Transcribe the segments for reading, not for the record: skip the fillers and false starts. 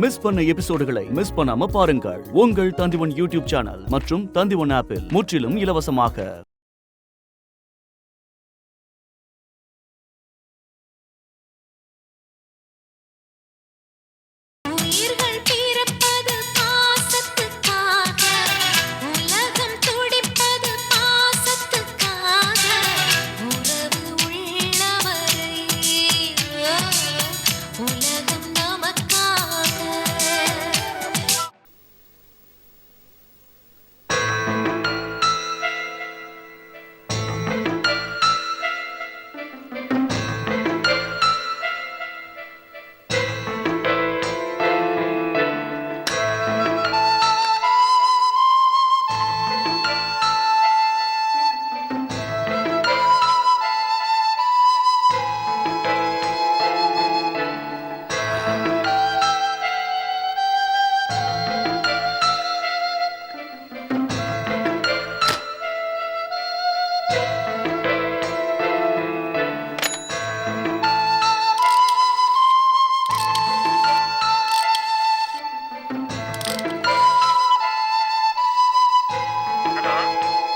Miss பண்ண எபிசோடுகளை miss பண்ணாம பாருங்கள் உங்கள் தந்திவன் யூடியூப் சேனல் மற்றும் தந்திவன் ஆப்பில் முற்றிலும் இலவசமாக.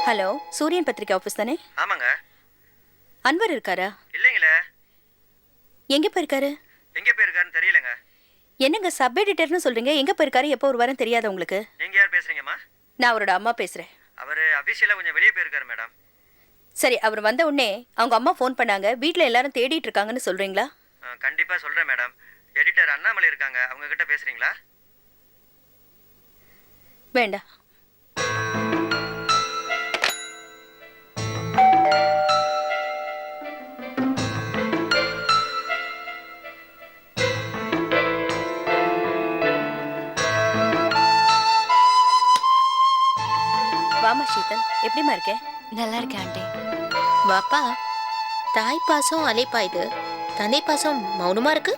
ஹலோ, சூரியன் பத்திரிகை ஆஃபீஸ் தானே? ஆமாங்க. அன்வர் இருக்காரா? இல்லைங்களே. எங்க போயிருக்காரு? எங்க போயிருக்காருன்னு தெரியலங்க. என்னங்க சப் எடிட்டர்னு சொல்றீங்க? எங்க போயிருக்காரு, எப்போ வருவாருன்னு தெரியாத உங்களுக்கு? நீங்க யார் பேசுறீங்கம்மா? நான் அவரோட அம்மா பேசுறேன். அவரு அபிஷியலா கொஞ்சம் வெளியே போயிருக்காரு மேடம். சரி, அவர் வந்த உடனே அவங்க அம்மா ஃபோன் பண்ணாங்க, வீட்டில் எல்லாரும் தேடிட்டு இருக்காங்கன்னு சொல்றீங்களா? கண்டிப்பா சொல்றேன் மேடம். எடிட்டர் அண்ணாமலை இருக்காங்க, அவங்க கிட்ட பேசுறீங்களா? வேண்டாம். வாமா சீதல், எப்படிமா இருக்கேன்? நல்லா இருக்கேன் ஆண்டி. வாப்பா, தாய் பாசம் அலைப்பா, இது தந்தை பாசம் மௌனமா இருக்கு.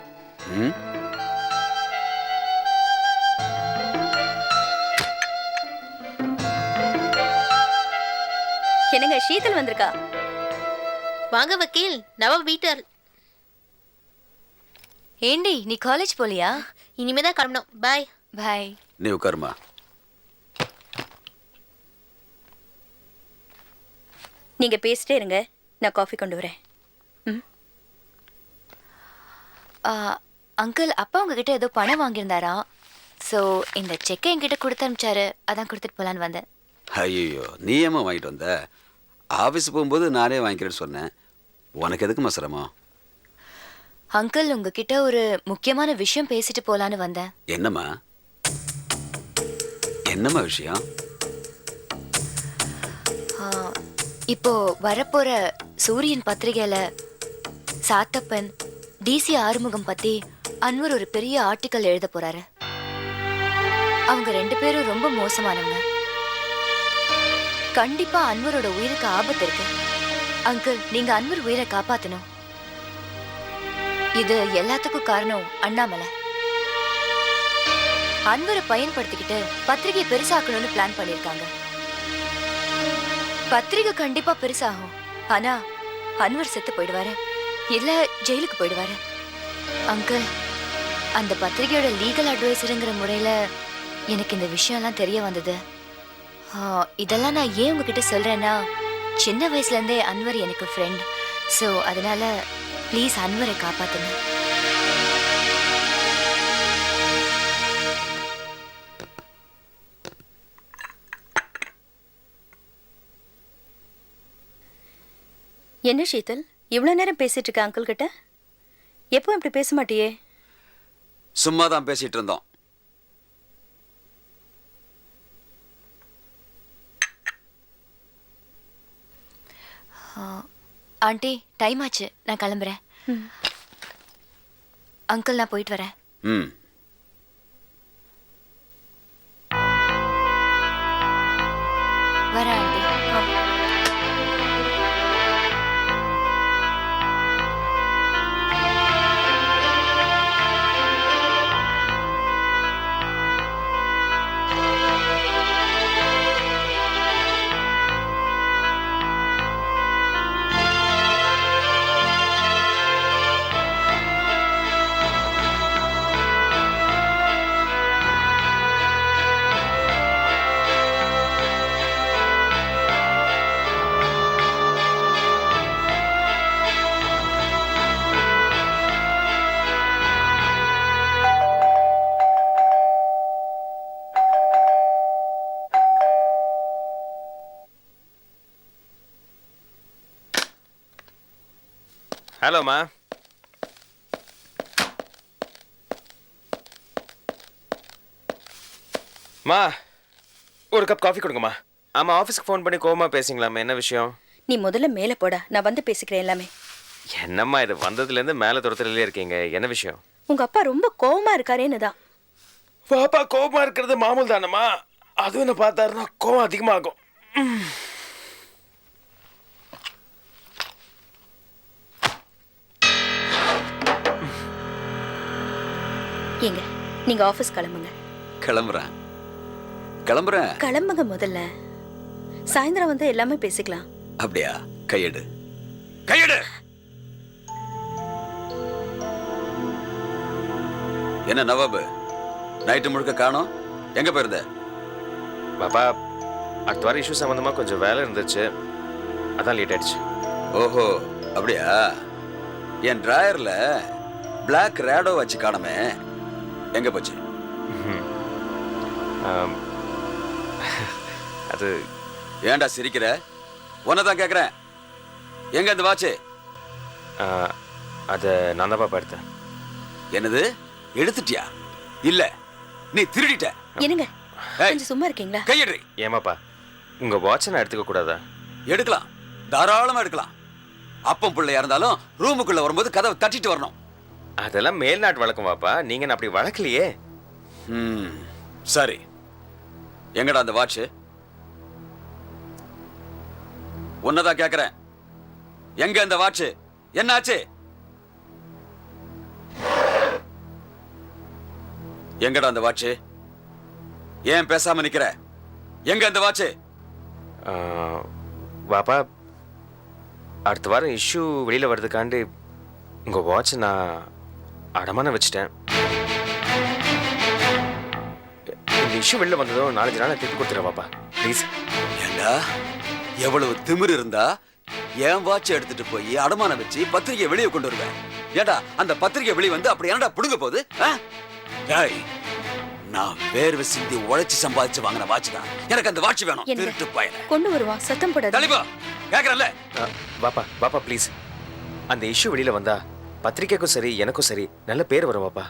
என்னங்க சீதல் வந்திருக்கா? வாங்க வக்கீல், நவ வீட்டர். ஏண்டி நீ காலேஜ் போலியா? இனிமேதான் கிளம்பணும். பாய். பாய். நீ உட்காருமா. நீங்க பேசிட்டே இருங்க, நான் காஃபி கொண்டு வரேன். அங்கிள், அப்பா உங்ககிட்ட ஏதோ பணம் வாங்கியிருந்தாரா? ஸோ இந்த செக்கை என்கிட்ட கொடுத்து அனுப்பிச்சாரு, அதான் கொடுத்துட்டு போலான்னு வந்தேன். ஐயோ, நீ ஏமா வாங்கிட்டு வந்த? ஆஃபீஸ் போகும்போது நானே வாங்கிக்கிறேன்னு சொன்னேன். உனக்கு எதுக்குமா சிரமம்? அங்கிள், உங்ககிட்ட ஒரு முக்கியமான விஷயம் பேசிட்டு போலான்னு வந்தேன். என்னம்மா? என்னம்மா விஷயம்? இப்போ வரப்போற சூரியன் பத்திரிகையில சாத்தப்பன் டிசி ஆறுமுகம் பத்தி அன்வர் ஒரு பெரிய ஆர்டிக்கல் எழுத போறாரு. அவங்க 2 பேரும் ரொம்ப மோசமானவங்க. கண்டிப்பா அன்வரோட உயிருக்கு ஆபத்து இருக்கு. அங்கிள், நீங்க அன்வர் உயிரை காப்பாத்தணும். இது எல்லாத்துக்கும் காரணம் அண்ணாமலை. அன்வரை பயன்படுத்திக்கிட்டு பத்திரிகையை பெருசாக்கணும்னு பிளான் பண்ணிருக்காங்க. பத்திரிகை கண்டிப்பா பெருசாகும், ஆனா அன்வர் செத்து போயிடுவாரு, இல்ல ஜெயிலுக்கு போயிடுவாரு. அங்கிள், அந்த பத்திரிகையோட லீகல் அட்வைசருங்கிற முறையில எனக்கு இந்த விஷயம்லாம் தெரிய வந்தது. இதெல்லாம் நான் ஏன் உங்ககிட்ட சொல்றேன்னா, சின்ன வயசுல இருந்தே அன்வர் எனக்கு ஃப்ரெண்ட். ஸோ அதனால ப்ளீஸ் அன்வரை காப்பாத்துங்க. என்ன சீதல், இவ்வளவு நேரம் பேசிட்டு இருக்க அங்கிள் கிட்ட? எப்போ இப்படி பேச மாட்டியே? சும்மா தான் பேசிட்டு இருந்தோம். ஆண்டி, டைம் ஆச்சு, நான் கிளம்புறேன். அங்கிள், நான் போயிட்டு வரேன். வரேன் ஆண்டி. ஹலோம்மா. மா, ஒரு கப் காஃபி கொடுங்கம்மா. ஆமா, ஆஃபீஸ்க்கு ஃபோன் பண்ணி கோவமா பேசிங்களாமா, என்ன விஷயம்? நீ முதல்ல மேலே போடா, நான் வந்து பேசிக்கிறேன் எல்லாமே. என்னம்மா இது, வந்ததுலேருந்து மேலே துரத்துலயே இருக்கீங்க, என்ன விஷயம்? உங்க அப்பா ரொம்ப கோவமா இருக்காரேன்னு தான். பாப்பா கோவமா இருக்கிறது மாமூல் தானம்மா, அதுவும் என்ன பார்த்தாருன்னா கோவம் அதிகமாகும். ஏங்க நீங்க ஆபீஸ் கிளம்புங்க. கிளம்புறேன். கிளம்புங்க முதல்ல, சாயந்தரம் வந்து எல்லாமே பேசிக்கலாம். அப்படியா? கையெடு. என்ன நவாபு, நைட்டு முழுக்க காணோம், எங்க போயிருந்த? பாப்பா, அடுத்த வாரம் இஷ்யூ சம்பந்தமா கொஞ்சம் வேலை இருந்துச்சு, அதான் லேட் ஆயிடுச்சு. ஓஹோ, அப்படியா? என் டிராயர்ல பிளாக் ரேடோ வச்சு காணமே, எங்க போச்சு? அது ஏன்டா சிரிக்கிற? உன்னதான் கேக்குறேன், எங்க அந்த வாட்ச்? அதை நான் தான் பாப்பா எடுத்தேன். என்னது, எடுத்துட்டியா? இல்ல, நீ திருடிட்ட. என்னங்க ஏய், கொஞ்சம் சும்மா இருக்கீங்களா? கையெடு. ஏமாப்பா, உங்க வாட்சை நான் எடுத்துக்க கூடாதா? எடுக்கலாம், தாராளமா எடுக்கலாம். அப்பம் பிள்ளையா இருந்தாலும் ரூமுக்குள்ள வரும்போது கதவை தட்டிட்டு வரணும். அதெல்லாம் மேல்நாட்டு வழக்கம் பாப்பா, நீங்க என்ன அப்படி வழக்கலையே. சரி, எங்கடா அந்த வாட்ச்? உன்னதான் கேக்குறேன், எங்க அந்த வாட்ச்? என்னாச்சு? எங்கடா அந்த வாட்ச்? ஏன் பேசாம நிக்கிற? எங்க அந்த வாட்ச்? பாப்பா, அடுத்த வாரம் இஷ்யூ வெளியில வர்றதுக்காண்டி உங்க வாட்ச் நான் அடமான வச்சுட்டேன். இந்த இஷ்யூ வெளில வந்ததும் 4 நாள் திருப்பி கொடுத்துறேன் பாப்பா, ப்ளீஸ். ஏண்டா, எவ்வளவு திமிரு இருந்தா என் வாட்ச் எடுத்துட்டு போய் அடமானம் வச்சு பத்திரிகை வெளியே கொண்டு வருவேன்? ஏண்டா, அந்த பத்திரிகை வெளியே வந்து அப்படி என்னடா புடுங்க போகுது? ஏய், நான் வேர்வை சிந்தி உழைச்சு சம்பாதிச்சு வாங்கின வாட்ச் தான், எனக்கு அந்த வாட்ச் வேணும். திருட்டு பயல கொண்டு வருவான், சத்தம் போடாத. தலிபா, கேக்குறல்ல? பாப்பா பாப்பா ப்ளீஸ், அந்த இஷ்யூ வெளியில வந்தா பத்திரிக்கைக்கும் சரி எனக்கும் சரி நல்ல பேர் வரும் பாப்பா.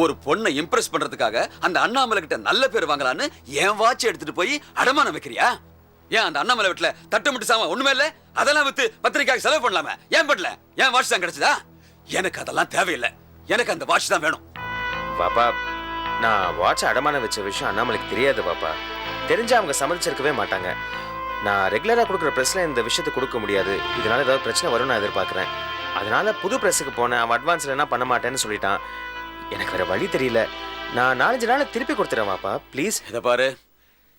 ஒரு பொண்ணை இம்ப்ரெஸ் பண்றதுக்காக அந்த அண்ணாமலை கிட்ட நல்ல பேர் வாங்கலான்னு என் வாட்ச் எடுத்துட்டு போய் அடமானம் வைக்கிறியா? ஏன் அந்த அண்ணாமலை வீட்டுல தட்டுமுட்டு சாமா ஒண்ணுமே இல்ல, அதெல்லாம் வித்து பத்திரிக்கைக்கு செலவு பண்ணலாமே, ஏன் பண்ணல? என் வாட்ச் தான் கிடைச்சதா? எனக்கு அதெல்லாம் தேவையில்லை, எனக்கு அந்த வாட்ச் தான் வேணும். பாப்பா, நான் வாட்ச் அடமானம் வச்ச விஷயம் அண்ணாமலைக்கு தெரியாது பாப்பா. தெரிஞ்சா அவங்க சம்மதிச்சிருக்கவே மாட்டாங்க. நான் ரெகுலரா கொடுக்குற ப்ரெஸ்ல இந்த விஷயத்தை கொடுக்க முடியாது, இதனால ஏதாவது பிரச்சனை வரும்னு நான் எதிர்பார்க்கிறேன். அதனால புது ப்ரெஸ்ஸுக்கு போனேன், அவன் அட்வான்ஸ்ல என்ன பண்ண மாட்டேன்னு சொல்லிட்டான். எனக்கு வேற வழி தெரியல, நான் 4 நாள் திருப்பி கொடுத்துறேன் பாப்பா, ப்ளீஸ். இத பாரு,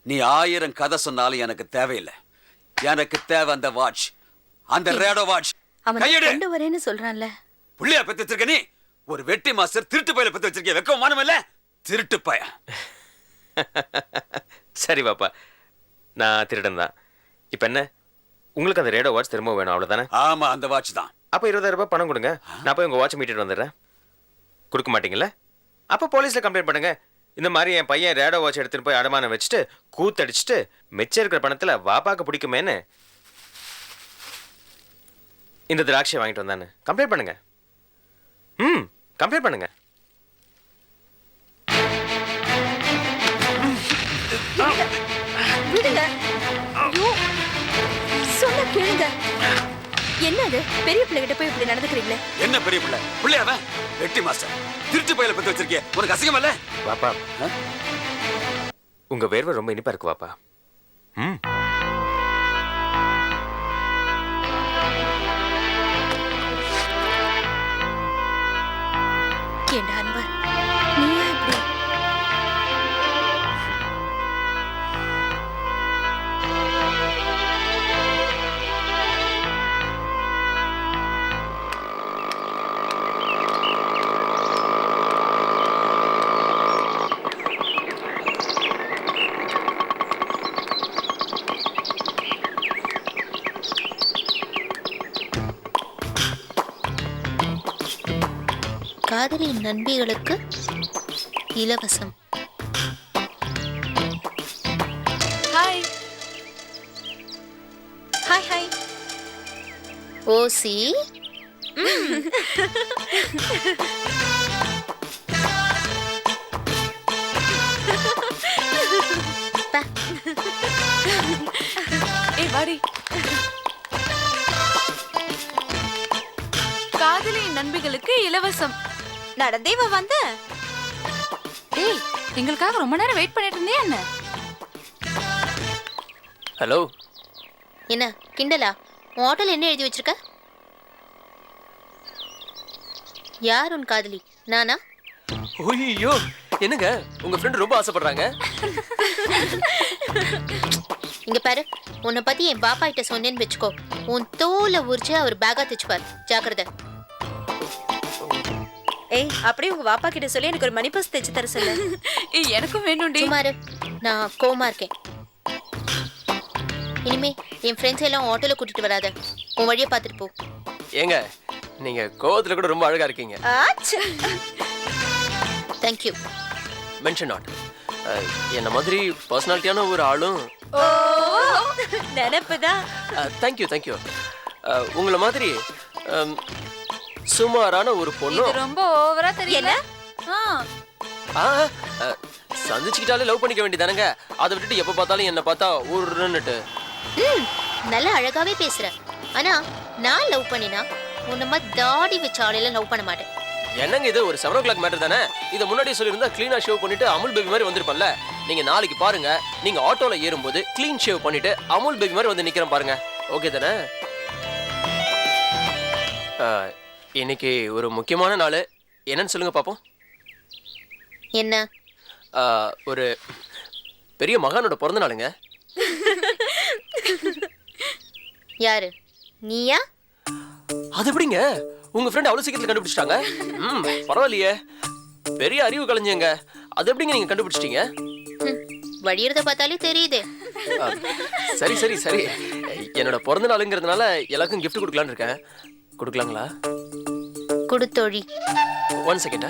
நீ 1000 கதை சொன்னாலும் எனக்கு தேவையில்லை. எனக்கு தேவை அந்த வாட்ச், அந்த ரேடோ வாட்ச். அவன் கொண்டு வரேன்னு சொல்றான்ல. புள்ளையா பெத்து வச்சிருக்க நீ? ஒரு வெட்டி மாஸ்டர் திருட்டு பையில பெத்து வச்சிருக்க, வெக்கம் மானம் இல்ல? திருட்டு பைய. சரி பாப்பா, நான் திருடன் தான். இப்ப என்ன, உங்களுக்கு அந்த ரேடோ வாட்ச் திரும்ப வேணும் அவ்வளவுதானே? ஆமா, அந்த வாட்ச் தான். அப்ப 20,000 ரூபாய் பணம் கொடுங்க, நான் போய் உங்க வாட்ச் மீட்டிட்டு வந்துடுறேன். கொடுக்க மாட்டீங்களா? அப்ப போலீஸ்ல கம்ப்ளைண்ட் பண்ணுங்க. இந்த மாதிரி என் பையன் ரேடோ வாட்ச் எடுத்துட்டு போய் அடமானம் வச்சுட்டு கூத்தடிச்சுட்டு மிச்சம் இருக்கிற பணத்துல வாப்பாக்கு பிடிக்குமேன்னு இந்த திராட்சை வாங்கிட்டு வந்தானு கம்ப்ளைண்ட் பண்ணுங்க. கம்ப்ளைண்ட் பண்ணுங்க. சொன்ன கேளுங்க. என்னது, பெரிய பிள்ளைகிட்ட போய் இப்படி நடந்துக்கிறீங்களே? என்ன பெரிய பிள்ளை? பிள்ளையாவன் வெட்டி மாஸ்டர் திருட்டு பையில பெத்து வச்சிருக்கே, உனக்கு அசிங்கம் இல்ல? வாப்பா, உங்க வேர்வை ரொம்ப இனிப்பா இருக்கு வாப்பா. ஏண்டா அன்வர், நீயா இப்படி? காதலி நண்பிகளுக்கு இலவசம். Hi hi hi. ஓசி ஏய் வாடி. காதலியின் நண்பிகளுக்கு இலவசம். நடந்தே வந்த. ஏய் எங்களுக்காக ரொம்ப நேரம் வெயிட் பண்ணிட்டு இருந்தியா என்ன? ஹலோ. என்ன கிண்டலா? உன் ஆட்டோல என்ன எழுதி வச்சிருக்க? யார் உன் காதலி? நானா? ஓய்யோ என்னங்க உங்க ஃப்ரெண்ட் ரொம்ப ஆசைப்படுறாங்க. இங்க பாரு, உன்னை பத்தி என் பாப்பா கிட்ட சொன்னேன்னு வச்சுக்கோ, உன் தோலை உரிச்சு அவர் பேக்கா தச்சுப்பார். ஜாக்கிரதை. ஏய் அப்படியே உங்க பாப்பா கிட்ட சொல்லி எனக்கு ஒரு மணி பர்ஸ் தைச்சு தர சொல்லு. ஏய் எனக்கும் வேணும்டி. சுமாரு, நான் கோமா இருக்கேன். இனிமே என் ஃப்ரெண்ட்ஸ் எல்லாம் ஆட்டோல கூட்டிட்டு வராத, உன் வழியை பார்த்துட்டு போ. ஏங்க நீங்க கோவத்துல கூட ரொம்ப அழகா இருக்கீங்க. தேங்க்யூ. Mention not. என்ன மாதிரி பர்சனாலிட்டியான ஒரு ஆளும். நினைப்புதான். Thank you thank you. உங்களை மாதிரி சுமாரான ஒரு பொண்ணும். இது ரொம்ப ஓவரா தெரியல. சந்திச்சுக்கிட்டாலே லவ் பண்ணிக்க வேண்டியதானங்க. அதை விட்டுட்டு எப்ப பார்த்தாலும் என்ன பார்த்தா ஊருன்னுட்டு. நல்லா அழகாவே பேசுற. ஆனா நான் லவ் பண்ணினா உன்ன மாதிரி தாடி வச்ச ஆளையில லவ் பண்ண மாட்டேன். என்னங்க இது ஒரு 7 o'clock மேட்டர் தானே? இதை முன்னாடியே சொல்லியிருந்தா கிளீனா ஷேவ் பண்ணிட்டு அமுல் பேபி மாதிரி வந்திருப்பல்ல. நீங்க நாளைக்கு பாருங்க, நீங்க ஆட்டோல ஏறும்போது கிளீன் ஷேவ் பண்ணிட்டு அமுல் பேபி மாதிரி வந்து நிக்கிறேன் பாருங்க. ஓகே தானே? இன்னைக்கு ஒரு முக்கியமான நாள். என்னன்னு சொல்லுங்க பாப்போம். என்ன? ஒரு பெரிய மகானோட பிறந்த நாளுங்க. யாரு? நீயா? அது எப்படிங்க உங்க ஃப்ரெண்ட் அவ்வளவு சீக்கிரத்துல கண்டுபிடிச்சிட்டாங்க? பரவாயில்லையே, பெரிய அறிவு கலைஞங்க. அது எப்படிங்க நீங்க கண்டுபிடிச்சிட்டீங்க? வடியறத பார்த்தாலே தெரியுதே. சரி சரி சரி, என்னோட பிறந்த நாளுங்கிறதுனால எல்லாருக்கும் gift கொடுக்கலான்னு இருக்கேன். கொடுக்கலாங்களா? குடுத்தோழி. 1 second.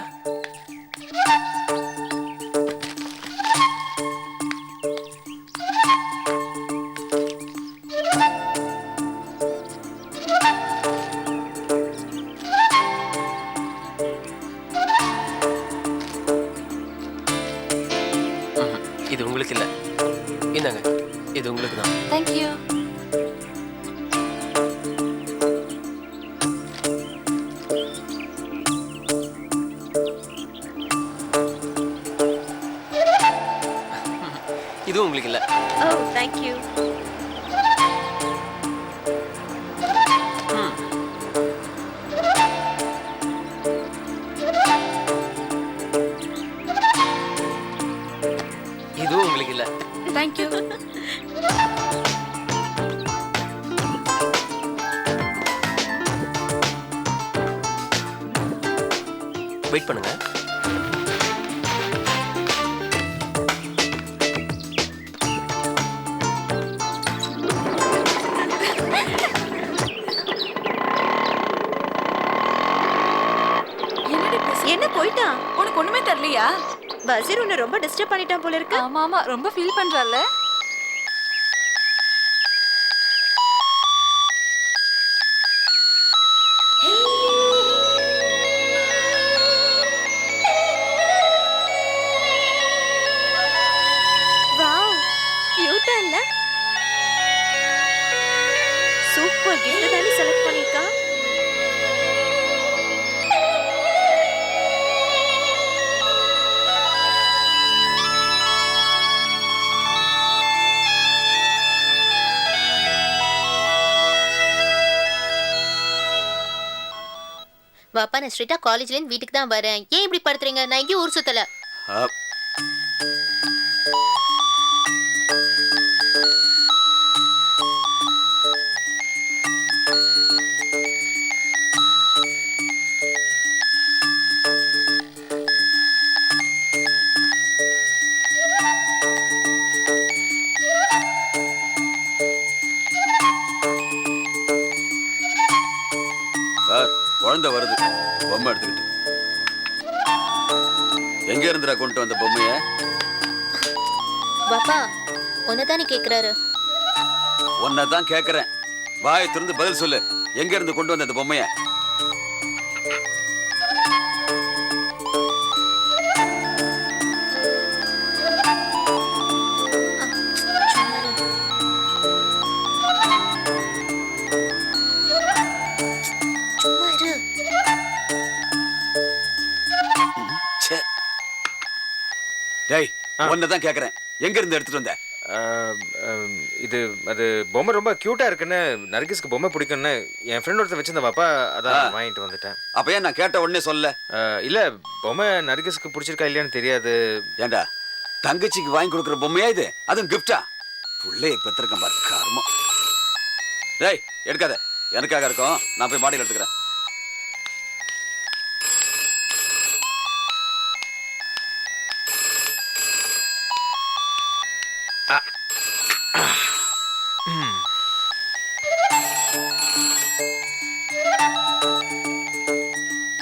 இது உங்களுக்கு இல்ல, இந்தாங்க, இது உங்களுக்கு தான். Thank you. இது உங்களுக்கு இல்ல. Oh, thank you. இது உங்களுக்கு இல்ல. Thank you. வெயிட் பண்ணுங்க. என்ன போயிட்டான்? உனக்கு ஒண்ணுமே தெரியலையா? பசீர் உன்னை ரொம்ப டிஸ்டர்ப் பண்ணிட்டான் போல இருக்கு. ஆமா ஆமா, ரொம்ப ஃபீல் பண்றல்ல. வாவ், கியூட்டா இல்ல? சூப்பர் கிஃப்ட் தானே செலக்ட் பண்ணிருக்கான். வாப்பா, நான் ஸ்ட்ரெயிட்டா காலேஜ்ல இருந்து வீட்டுக்கு தான் வரேன். ஏன் இப்படி படுத்துறீங்க? நான் எங்கேயும் ஊர் சுத்தல. குழந்தை வருது, பொம்மை எடுத்துக்கிட்டு. எங்க இருந்துடா கொண்டு வந்த பொம்மைய? பாப்பா, உன்னதானே கேக்குறாரு. உன்னதான் கேக்குறேன். வாயை திறந்து பதில் சொல்லு. எங்க இருந்து கொண்டு வந்த அந்த பொம்மைய? டேய் ஒன்னதான் கேக்குறேன், எங்க இருந்து எடுத்துட்டு வந்த? இது அது பொம்மை ரொம்ப கியூட்டா இருக்குன்னு, நர்கிஸ்க்கு பொம்மை பிடிக்கும்னு என் ஃப்ரெண்ட் ஒருத்தர் வச்சிருந்த பாப்பா, அதான் வாங்கிட்டு வந்துட்டேன். அப்ப ஏன் நான் கேட்ட உடனே சொல்ல? இல்ல பொம்மை நர்கிஸ்க்கு பிடிச்சிருக்கா இல்லையான்னு தெரியாது. ஏண்டா தங்கச்சிக்கு வாங்கி கொடுக்குற பொம்மையா இது? அதுவும் கிஃப்டா? புள்ளைய பெற்றிருக்கேன் பாரு, கர்மம். டேய் எடுக்காத, எனக்காக இருக்கும், நான் போய் மாடியில் எடுத்துக்கிறேன்.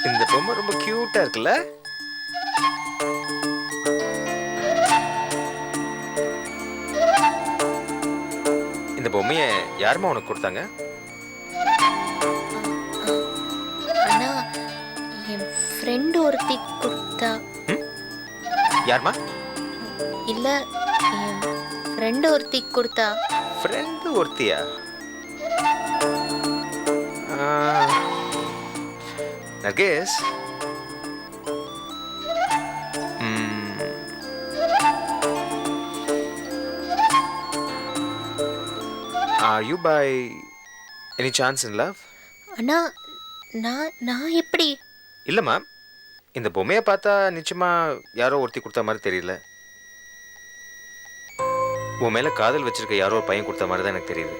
இந்த பொம்மை ரொம்ப கியூட்டா இருக்குல்ல? இந்த பொம்மையை யாருமா உனக்கு கொடுத்தாங்க? அண்ணா, என் ஃப்ரெண்டு ஒருத்தி கொடுத்தா. யாருமா? இல்ல, என் ஃப்ரெண்டு ஒருத்தி கொடுத்தா. ஃப்ரெண்டு ஒருத்தியா? Nargis, are you by any chance in love? அண்ணா, நான் எப்படி? இல்லம்மா, இந்த பொம்மையை பார்த்தா நிச்சயமா யாரோ ஒருத்தி கொடுத்த மாதிரி தெரியல. உன் மேல காதல் வச்சிருக்க யாரோ ஒரு பையன் கொடுத்த மாதிரி தான் எனக்கு தெரியுது.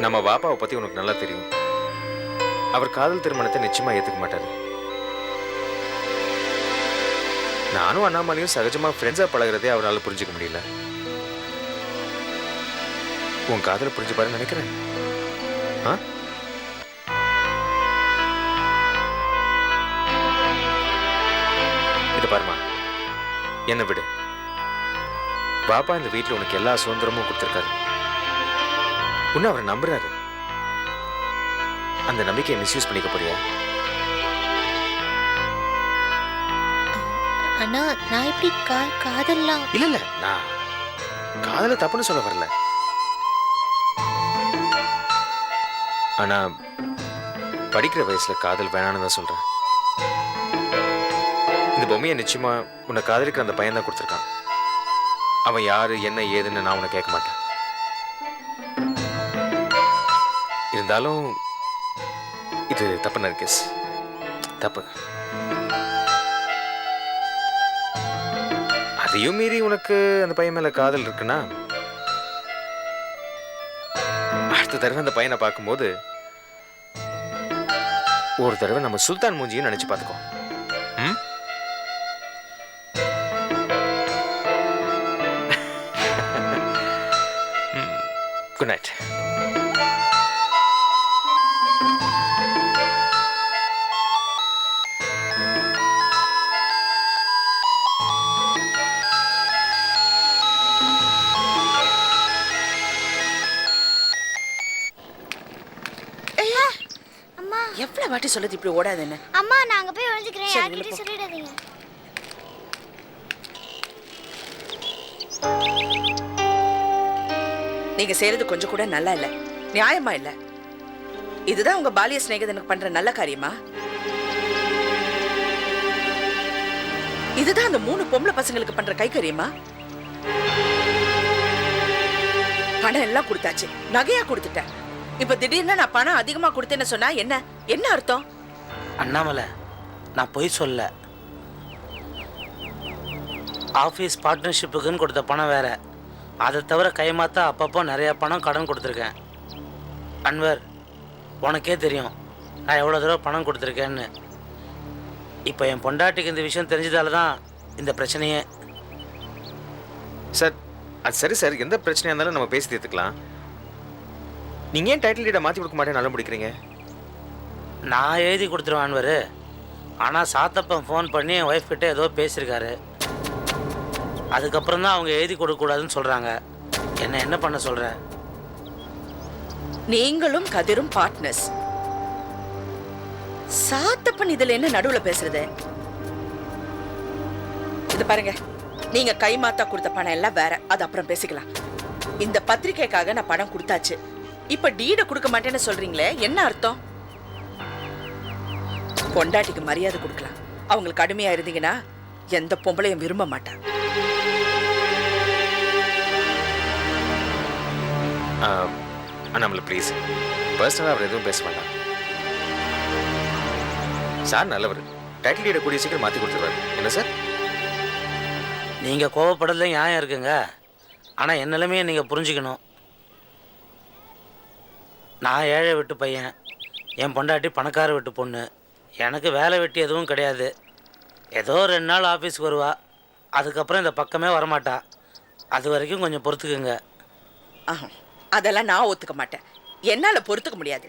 நம்ம பாப்பாவை பத்தி உனக்கு நல்லா தெரியும். அவர் காதல் திருமணத்தை நிச்சயமா ஏத்துக்க மாட்டாரு. நானும் அண்ணாமலையும் சகஜமா ஃப்ரெண்ட்ஸா பழகிறதே அவரால் புரிஞ்சுக்க முடியல. உன் காதலை புரிஞ்சு பாருன்னு நினைக்கிறேன். இது பாருமா, என்ன விடு. பாப்பா இந்த வீட்டில் உனக்கு எல்லா சுதந்திரமும் கொடுத்துருக்காரு. உன்னை அவரை நம்புறாரு. அந்த நம்பிக்கையை மிஸ்யூஸ் பண்ணிக்க போறியா? அண்ணா, நான் எப்படி காதல்லாம்? இல்ல இல்ல, நான் காதல தப்புன்னு சொல்ல வரல. ஆனா படிக்கிற வயசுல காதல் வேணான்னு தான் சொல்றேன். இந்த பொம்மையை நிச்சயமா உன்னை காதலிக்கிற அந்த பையன் தான் கொடுத்துருக்கான். அவன் யாரு என்ன ஏதுன்னு நான் உன்னை கேட்க மாட்டேன். இருந்தாலும் இது தப்பு நர்கிஸ், தப்பு. அதையும் மீறி உனக்கு அந்த பையன் மேல காதல் இருக்குன்னா, அடுத்த தடவை அந்த பையனை பார்க்கும்போது ஒரு தடவை நம்ம சுல்தான் மூஞ்சியும் நினைச்சு பார்த்துக்கோ. Good night. எவ்வளவு வாட்டி சொல்லுது இப்படி ஓடாதுன்னு? அம்மா, நான் அங்க போய் ஒளிஞ்சுக்கிறேன், யார்கிட்டயும் சொல்லிடாதீங்க. நீங்க செய்யறது கொஞ்சம் கூட நல்லா இல்ல, நியாயமா இல்ல. இதுதான் உங்க பாலிய சிநேகிதனுக்கு பண்ற நல்ல காரியமா? இதுதான் அந்த 3 பொம்பளை பசங்களுக்கு பண்ற கைக்கரியமா? பணம் எல்லாம் கொடுத்தாச்சு, நகையா கொடுத்துட்டேன். இப்ப திடீர்னு நான் பணம் அதிகமா கொடுத்தேன்னு சொன்னா என்ன அர்த்தம்? அண்ணாமலை, நான் பொய் சொல்ல. ஆஃபீஸ் பார்ட்னர்ஷிப்புக்குன்னு கொடுத்த பணம் வேற. அதை தவிர கைமாத்தா அப்பப்போ நிறைய பணம் கடன் கொடுத்துருக்கேன். அன்வர், உனக்கே தெரியும் நான் எவ்வளோ தடவை பணம் கொடுத்துருக்கேன்னு. இப்போ என் பொண்டாட்டிக்கு இந்த விஷயம் தெரிஞ்சதால தான் இந்த பிரச்சனையே. சார், அது சரி சார், எந்த பிரச்சனையாக இருந்தாலும் நம்ம பேசி தீர்த்துக்கலாம். நீங்கள் ஏன் டைட்டில் டீடை மாற்றி கொடுக்க மாட்டேன் நல்லா பிடிக்கிறீங்க? நான் எழுதி கொடுத்துருவேன் அன்வர். ஆனால் சாத்தப்பன் ஃபோன் பண்ணி என் ஒய்ஃப் கிட்டே ஏதோ பேசியிருக்காரு. அதுக்கப்புறம் தான் அவங்க எழுதி கொடுக்கக்கூடாதுன்னு சொல்கிறாங்க. என்ன பண்ண சொல்கிற? நீங்களும் கதிரும் பார்ட்னர்ஸ். சாத்தப்பன் இதுல என்ன நடுவுல பேசுறது? இது பாருங்க, நீங்க கைமாத்தா கொடுத்த பணம் எல்லாம் வேற, அது அப்புறம் பேசிக்கலாம். இந்த பத்திரிக்கைக்காக நான் பணம் கொடுத்தாச்சு. இப்ப டீட கொடுக்க மாட்டேன்னு சொல்றீங்களே, என்ன அர்த்தம்? பொண்டாட்டிக்கு மரியாதை கொடுக்கலாம். அவங்களுக்கு கடுமையா இருந்தீங்கன்னா எந்த பொம்பளையும் விரும்ப மாட்டா. அண்ணாமலை ப்ளீஸ், பர்சனலாக அவர் எதுவும் பேச வேண்டாம். சார் நல்லவர், டைட்டில் டீடை கூடிய சீக்கிரம் மாற்றி கொடுத்துருவாரு. என்ன சார்? நீங்கள் கோவப்படுறதுல நியாயம் இருக்குங்க. ஆனால் என் நிலைமையை நீங்கள் புரிஞ்சுக்கணும். நான் ஏழை வீட்டு பையன், என் பொண்டாட்டி பணக்கார வீட்டு பொண்ணு. எனக்கு வேலை வெட்டி எதுவும் கிடையாது. ஏதோ 2 நாள் ஆஃபீஸ்க்கு வருவா, அதுக்கப்புறம் இந்த பக்கமே வரமாட்டா. அது வரைக்கும் கொஞ்சம் பொறுத்துக்குங்க. அதெல்லாம் நான் ஒத்துக்க மாட்டேன். என்னால பொறுத்துக்க முடியாது.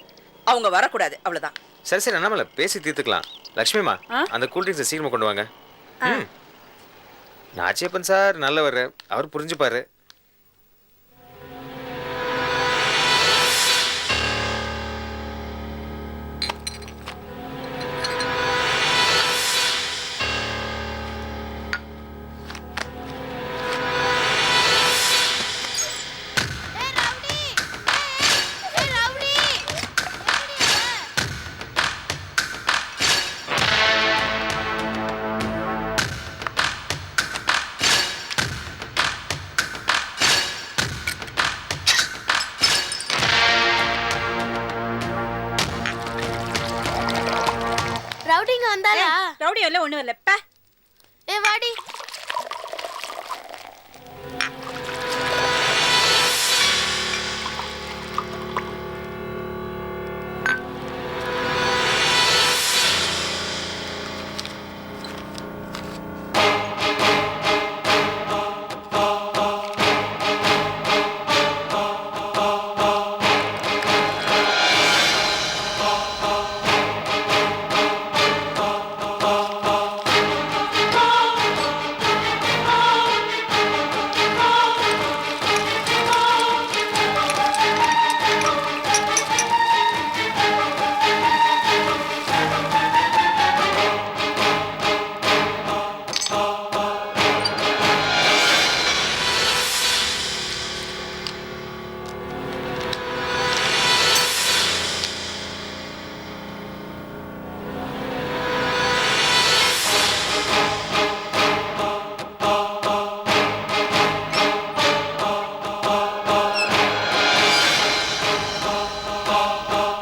அவங்க வரக்கூடாது, அவ்வளவுதான். சரி சரி அண்ணாமலை, பேசி தீர்த்துக்கலாம். லக்ஷ்மிமா, அந்த கூல்ட்ரிங்க்ஸை சீக்கிரமா கொண்டு வாங்க. நாச்சியப்பன் சார் நல்லவர், அவர் புரிஞ்சுப்பாரு. ரவுடிங்க வந்தாரா? ரவுடி இல்ல, ஒண்ணு இல்ல. ஏ வாடி.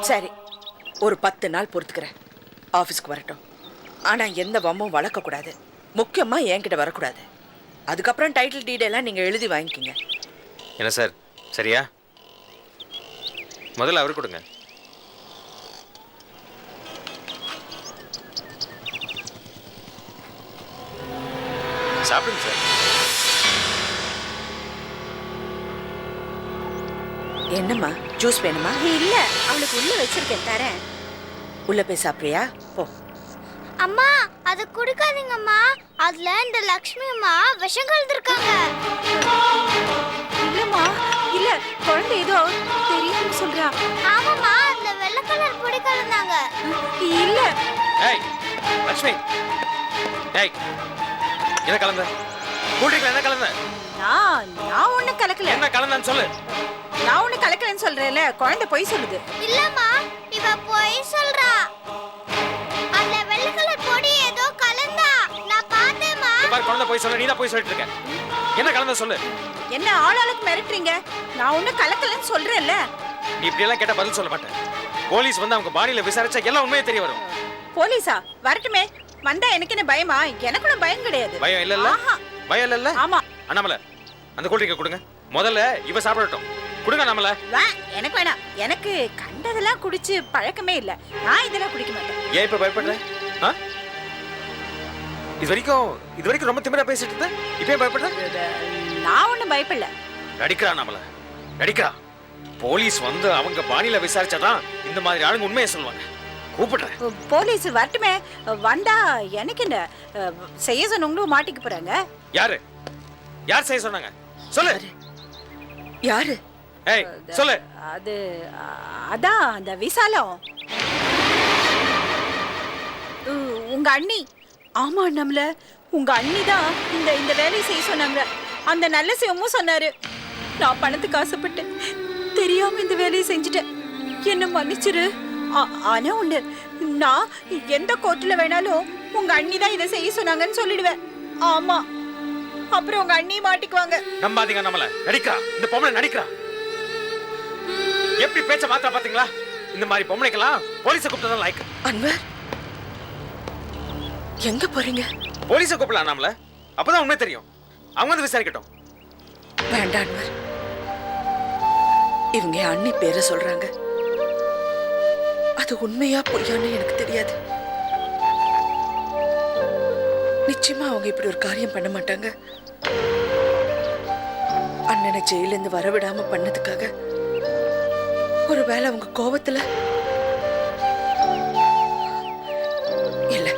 சரி, ஒரு 10 நாள் பொறுத்துக்கிறேன். ஆஃபீஸ்க்கு வரட்டும். ஆனால் எந்த வம்பும் வளர்க்கக்கூடாது. முக்கியமாக என்கிட்ட வரக்கூடாது. அதுக்கப்புறம் டைட்டில் டீடெல்லாம் நீங்கள் எழுதி வாங்கிக்கிங்க. என்ன சார், சரியா? முதல்ல அவர் கொடுங்க. சாப்பிடுங்க சார். என்னம்மா, ஜூஸ் வேணுமா? இல்ல, அவளுக்கு உள்ள வச்சிருக்கேன், தரேன். உள்ள போய் சாப்பிட்றியா? போ. அம்மா, அது குடிக்காதீங்கம்மா. அதுல இந்த லக்ஷ்மி அம்மா விஷம் கலந்துருக்காங்க. இல்லம்மா, இல்ல, குழந்தை ஏதோ தெரியாம சொல்றா. ஆமாம்மா, அதுல வெள்ளை கலர் பொடி கலந்தாங்க. இல்ல. ஏய் லக்ஷ்மி, ஏய் என்ன கலந்த? கூல்ட்ரிங்க்ல என்ன கலந்த? நான் ஒண்ணு கலக்கல. என்ன கலந்தன்னு சொல்லு. நான் ஒண்ணு கலக்கலன்னு சொல்றேன்ல, குழந்தை பொய் சொல்லுது. இல்லம்மா, இவ பொய் சொல்றா. அதுல வெள்ளை கலர் பொடி ஏதோ கலந்தா. நான் பார்த்தேம்மா. பாரு, குழந்தை பொய் சொல்ல, நீ தான் பொய் சொல்லிட்டு இருக்க. என்ன கலந்த சொல்லு. என்ன ஆளாளுக்கு மிரட்டுறீங்க? நான் ஒண்ணு கலக்கலன்னு சொல்றேன்ல. நீ இப்படி எல்லாம் கேட்டா பதில் சொல்ல மாட்டேன். போலீஸ் வந்து அவங்க பாடியில விசாரிச்சா எல்லாம் உண்மையே தெரிய வரும். போலீஸா? வரட்டுமே. வந்தா எனக்கு என்ன பயமா? எனக்கு ஒன்றும் பயம் கிடையாது. பயம் இல்ல? பயம் இல்ல? ஆமா. அண்ணாமலை, அந்த கூல்ட்ரிங்கை கொடுங்க. முதல்ல இவ சாப்பிடட்டும். கொடுங்க அண்ணாமலை. எனக்கு வேணாம். எனக்கு கண்டதெல்லாம் குடிச்சு பழக்கமே இல்ல. நான் இதெல்லாம் குடிக்க மாட்டேன். ஏன் இப்ப பயப்படுற? இது வரைக்கும் ரொம்ப திமிரா பேசிட்டு இருந்த, இப்ப பயப்படுற? நான் ஒண்ணும் பயப்படல. நடிக்கிறா அண்ணாமலை, நடிக்கிறா. போலீஸ் வந்து அவங்க பாணியில விசாரிச்சாதான் இந்த மாதிரி ஆளுங்க உண்மையை சொல்லுவாங்க. கூப்பிடுறேன். போலீஸ் வரட்டுமே. வந்தா எனக்கு என்ன செய்ய சொன்னவங்களும் மாட்டிக்க போறாங்க. யார் செய்ய சொன்னாங்க? சொல்லு. யாரு? ஏய் சொல்லு. அதான் அந்த விசாலம், உங்க அண்ணி. ஆமா நம்மள உங்க அண்ணி தான் இந்த வேலையை செய்ய சொன்னாங்க. அந்த நல்ல சிவமும் சொன்னாரு. நான் பணத்துக்கு ஆசைப்பட்டு தெரியாம இந்த வேலையை செஞ்சுட்டேன். என்ன மன்னிச்சிரு. ஆனா ஒண்ணு, நான் எந்த கோர்ட்ல வேணாலும் உங்க அண்ணி தான் இதை செய்ய சொன்னாங்கன்னு சொல்லிடுவேன். ஆமா, அப்புறம் உங்க அண்ணி மாட்டிக்குவாங்க. நம்பாதீங்க நம்மள. நடிக்கிறா இந்த பொம்பளை நடிக்கிறா. எப்படி பேச்ச மாத்திர பாத்தீங்களா? இந்த மாதிரி பொம்பளைக்கெல்லாம் போலீஸை கூப்பிட்டதான் லைக். அன்வர், எங்க போறீங்க? போலீஸை கூப்பிடலாம் நம்மள. அப்பதான் உண்மை தெரியும். அவங்க வந்து விசாரிக்கட்டும். வேண்டாம் அன்வர், இவங்க என் அண்ணி பேரை சொல்றாங்க. அது உண்மையா பொய்யான்னு எனக்கு தெரியாது. நிச்சயமா அவங்க இப்படி ஒரு காரியம் பண்ண மாட்டாங்க. அண்ணனை ஜெயில இருந்து வரவிடாம பண்ணதுக்காக ஒருவேளை அவங்க கோபத்துல இல்ல.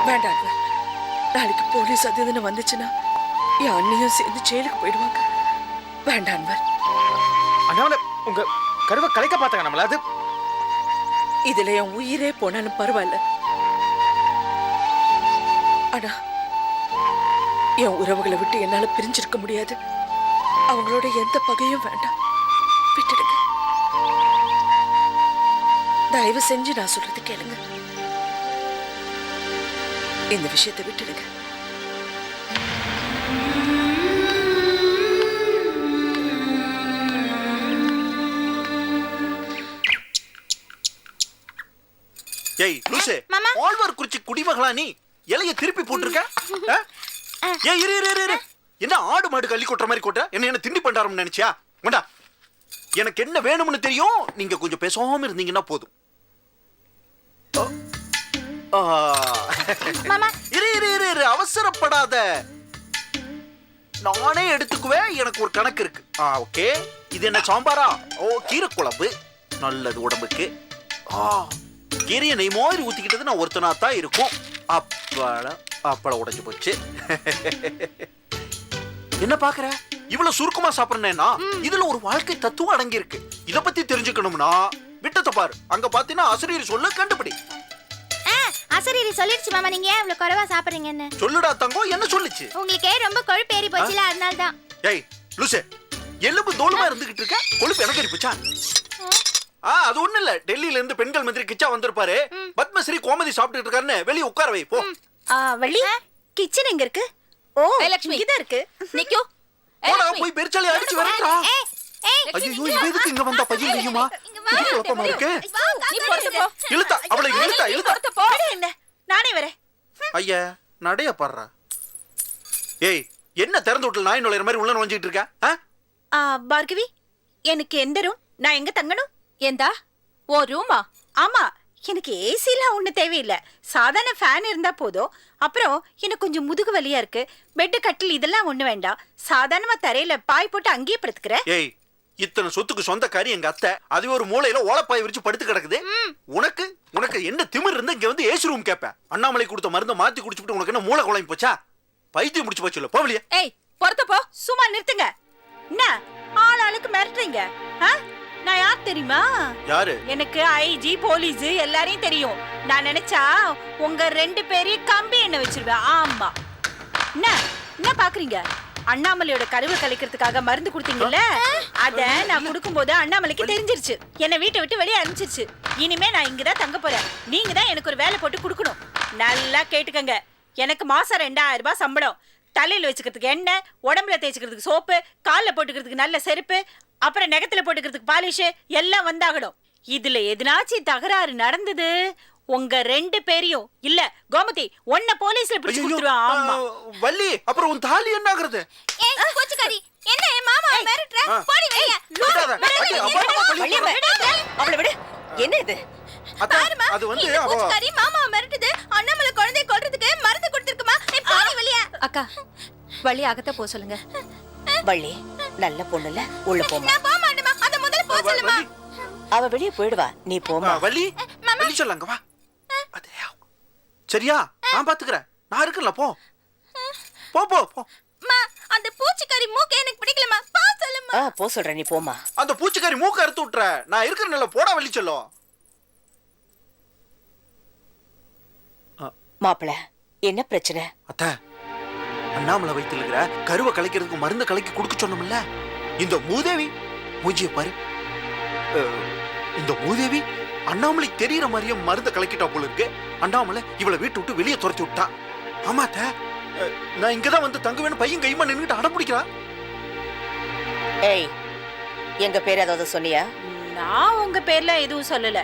வேண்டாம் அன்வர், நாளைக்கு போலீஸ் அது இதுன்னு வந்துச்சுன்னா என் அண்ணியும் சேர்ந்து ஜெயிலுக்கு போயிடுவாங்க. வேண்டாம் அன்வர். அண்ணாமலை உங்க கருவை கலைக்க பார்த்தாங்க நம்மள. அது இதுல என் உயிரே போனாலும் பரவாயில்ல. ஆனா என் உறவுகளை விட்டு என்னால பிரிஞ்சிருக்க முடியாது. அவங்களோட எந்த பகையும் வேண்டாம். விட்டுடுங்க. தயவு செஞ்சு நான் சொல்றது கேளுங்க. இந்த விஷயத்தை விட்டுடுங்க. ஏய் லூசே, ஆழ்வார் குறிச்சி குடிமகளா நீ? இலைய திருப்பி போட்டுருக்க. ஏய் இரு இரு இரு. என்ன ஆடு மாடு கள்ளி கொட்டுற மாதிரி கொட்ட? என்ன திண்டி பண்டாரம் நினைச்சியா? வேண்டா, எனக்கு என்ன வேணும்னு தெரியும். நீங்க கொஞ்சம் பேசாம இருந்தீங்கன்னா போதும். இரு இரு இரு இரு, அவசரப்படாத. நானே எடுத்துக்குவேன். எனக்கு ஒரு கணக்கு இருக்கு. ஓகே, இது என்ன சாம்பாரா? ஓ, கீரை குழம்பு நல்லது உடம்புக்கு. கீரையை நெய் மாதிரி ஊத்திக்கிட்டது நான் ஒருத்தனா தான் இருக்கும். அப்பளம் உடைஞ்சு போச்சு. என்ன பாக்குற? இவ்வளவு சுருக்கமா சாப்பிடுறேன்னா இதுல ஒரு வாழ்க்கை தத்துவம் அடங்கி இருக்கு. இத பத்தி தெரிஞ்சுக்கணும்னா விட்டத்தை பாரு. அங்க பாத்தீங்கன்னா அசரீரி சொல்ல கண்டுபிடி. அசரீரி சொல்லிடுச்சு மாமா, நீங்க ஏன் இவ்வளவு குறைவா சாப்பிடுறீங்கன்னு. சொல்லுடா தங்கம், என்ன சொல்லுச்சு? உங்களுக்கே ரொம்ப கொழுப்பு ஏறி போச்சுல, அதனால தான். ஏய் லூசே, எலும்பு தோலுமா இருந்துகிட்டு இருக்க, கொழுப்பு எனக்கு ஏறிப்போச்சா? அது ஒண்ணு இல்ல. டெல்லியில இருந்து பெண்கள் மந்திரி கிச்சா வந்திருப்பாரு. பத்மஸ்ரீ கோமதி சாப்பிட்டு இருக்காருன்னு வெளியே உட்கார வை போ. வள்ளி, கிச்சன் எங்க இருக்கு? ஓ, லட்சுமி இதான் இருக்கு. நிக்கோ, போடா போய் பெருச்சாலி அடிச்சு வரட்டா. ஐயோ, இவ எதுக்கு இங்க வந்தா? பையன் கையுமா இது குழப்பமா இருக்கு. நீ பொறுத்து போ. இழுத்தா அவளை இழுத்தா இழுத்தா. பொறுத்து போ. என்ன, நானே வரேன். ஐயா நடைய பாடுறா. ஏய், என்ன திறந்து விட்டு நாய் நுழையிற மாதிரி உள்ள நுழைஞ்சிட்டு இருக்க? பார்கவி, எனக்கு எந்த ரூம்? நான் எங்க தங்கணும்? ஏந்தா ஓ ரூமா? ஆமா, எனக்கு ஏசிலாம் ஒண்ணு தேவையில்லை. சாதாரண ஃபேன் இருந்தா போதும். அப்புறம் எனக்கு கொஞ்சம் முதுகு வலியா இருக்கு. பெட்டு கட்டில் இதெல்லாம் ஒண்ணு வேண்டாம். சாதாரணமா தரையில பாய் போட்டு அங்கேயே படுத்துக்கிறேன். ஏய், இத்தனை சொத்துக்கு சொந்தக்காரி எங்க அத்தை. அது ஒரு மூலையில ஓலப்பாய் விரிச்சு படுத்து கிடக்குது. உனக்கு உனக்கு என்ன திமிர் இருந்து இங்க வந்து ஏசி ரூம் கேப்ப? அண்ணாமலை கொடுத்த மருந்தை மாத்தி குடிச்சுட்டு உனக்கு என்ன மூளை குழம்பு போச்சா? பைத்தியம் முடிச்சு போச்சு இல்ல? போவலியா? ஏய் பொறுத்து போ. சும்மா நிறுத்துங்க. என்ன ஆள் ஆளுக்கு மிரட்டுறீங்க? நான் யார் தெரியுமா? யாரு? எனக்கு ஐஜி போலீஸ் எல்லாரையும் தெரியும். நான் நினைச்சா உங்க 2 பேரையும் கம்பி எண்ணெய் வச்சிருவேன். ஆமா. என்ன பாக்குறீங்க? அண்ணாமலையோட கருவை கலைக்கிறதுக்காக மருந்து கொடுத்தீங்கல்ல, அத நான் கொடுக்கும்போது அண்ணாமலைக்கு தெரிஞ்சிருச்சு. என்னை வீட்டை விட்டு வெளியே அனுப்பிச்சிருச்சு. இனிமே நான் இங்கதான் தங்க போறேன். நீங்க தான் எனக்கு ஒரு வேலை போட்டு கொடுக்கணும். நல்லா கேட்டுக்கங்க. எனக்கு மாசம் 2000 ரூபாய் சம்பளம். தலையில வச்சுக்கிறதுக்கு எண்ணெய், உடம்புல தேய்ச்சிக்கிறதுக்கு சோப்பு, காலில் போட்டுக்கிறதுக்கு நல்ல செருப்பு, அப்புறம் நகத்துல போட்டுக்கிறதுக்கு பாலிஷ் எல்லாம் வந்தாகணும். இதுல எதனாச்சும் தகராறு நடந்தது உங்க 2 பேரையும் இல்ல கோமதி ஒன்ன போலீஸ்ல பிடிச்சு கொடுத்துருவான். ஆமா வள்ளி, அப்புறம் உன் தாலி என்ன ஆகுறது? ஏய் கோச்சுக்காரி, என்ன மாமா மிரட்ற? போடி வெளிய. அவளை விடு. என்ன இது? அது வந்து கோச்சுக்காரி மாமா மிரட்டுது. அண்ணாமலை குழந்தை கொல்றதுக்கு மருந்து கொடுத்திருக்குமா? நீ போடி வெளிய. அக்கா, வள்ளி அகத்த போ சொல்லுங்க. வள்ளி நல்ல பொண்ணுல, உள்ள போமா. நான் போக மாட்டேமா. அத முதல்ல போ சொல்லுமா. அவ வெளிய போய்டுவா, நீ போமா. வள்ளி வள்ளி சொல்லாங்க வா. அதே சரியா, நான் பாத்துக்கறேன். நான் இருக்கல, போ போ போ போ. மா, அந்த பூச்சிக்காரி மூக்க எனக்கு பிடிக்கலமா. போ சொல்லுமா. போ சொல்றேன், நீ போமா. அந்த பூச்சிக்காரி மூக்க அறுத்து விட்டுற. நான் இருக்கறனல, போடா வள்ளி சொல்லும். மாப்பிள, என்ன பிரச்சனை? அத்த, அண்ணாமலை வயித்துல இருக்கிற கருவை கலைக்கிறதுக்கு மருந்து கலக்கி கொடுக்க சொன்னோம்ல, இந்த மூதேவி மூஞ்சிய பாரு. இந்த மூதேவி அண்ணாமலைக்கு தெரியற மாதிரியே மருந்தை கலக்கிட்டா போல இருக்கு. அண்ணாமலை இவளை வீட்டு விட்டு வெளியே துரத்தி விட்டா. ஆமாத்த, நான் இங்கதான் வந்து தங்குவேன்னு பையன் கைமா நின்னுட்டு அடம் பிடிக்கிறா. ஏய், எங்க பேர் ஏதாவது சொன்னியா? நான் உங்க பேர்ல எதுவும் சொல்லல.